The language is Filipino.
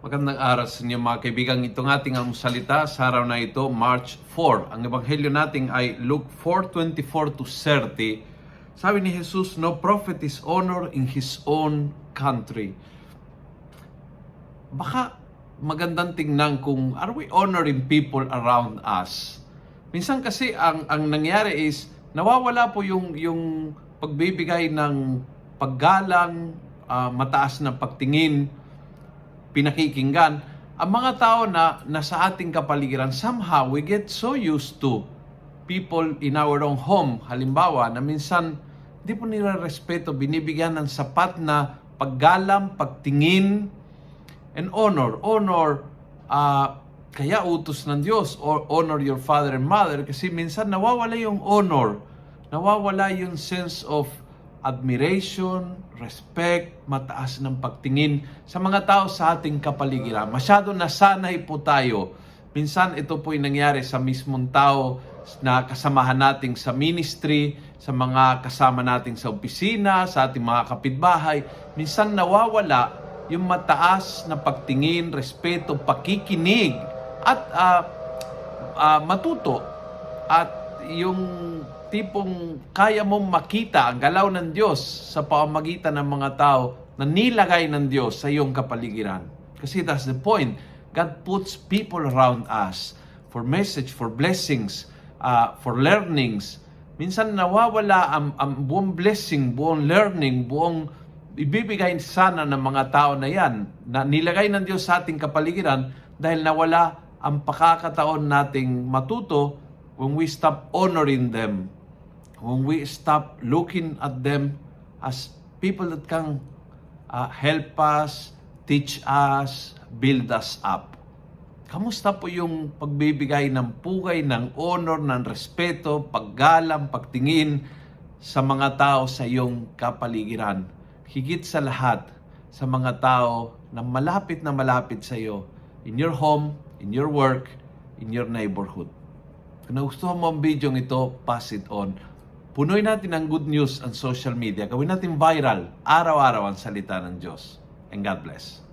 Magandang araw sa inyo mga kaibigan. Itong ating salita sa araw na ito, March 4. Ang ebanghelyo natin ay Luke 4:24-30. Sabi ni Jesus, "No prophet is honored in his own country." Baka magandang tingnan kung are we honoring people around us? Minsan kasi ang nangyari is nawawala po yung pagbibigay ng paggalang, mataas na pagtingin, pinakikinggan. Ang mga tao na nasa ating kapaligiran, somehow we get so used to people in our own home. Halimbawa, na minsan di po nila respeto, binibigyan ng sapat na paggalang, pagtingin, and honor. Kaya utos ng Diyos, or honor your father and mother, kasi minsan nawawala yung honor, nawawala yung sense of admiration, respect, mataas ng pagtingin sa mga tao sa ating kapaligiran. Masyado nasanay po tayo. Minsan ito po yung nangyari sa mismong tao na kasamahan natin sa ministry, sa mga kasama natin sa opisina, sa ating mga kapitbahay. Minsan nawawala yung mataas na pagtingin, respeto, pakikinig, at matuto. At yung tipong kaya mong makita ang galaw ng Diyos sa pamamagitan ng mga tao na nilagay ng Diyos sa iyong kapaligiran. Kasi that's the point. God puts people around us for message, for blessings, for learnings. Minsan nawawala ang buong blessing, buong learning, buong ibibigay sana ng mga tao na yan, na nilagay ng Diyos sa ating kapaligiran dahil nawala ang pakakataon nating matuto when we stop honoring them, when we stop looking at them as people that can help us, teach us, build us up. Kamusta po yung pagbibigay ng pugay, ng honor, ng respeto, paggalang, pagtingin sa mga tao sa iyong kapaligiran? Higit sa lahat, sa mga tao na malapit sa iyo, in your home, in your work, in your neighborhood. Kung nagustuhan mo ang video ito, pass it on. Punuin natin ang good news ang social media. Gawin natin viral, araw-araw ang salita ng Diyos. And God bless.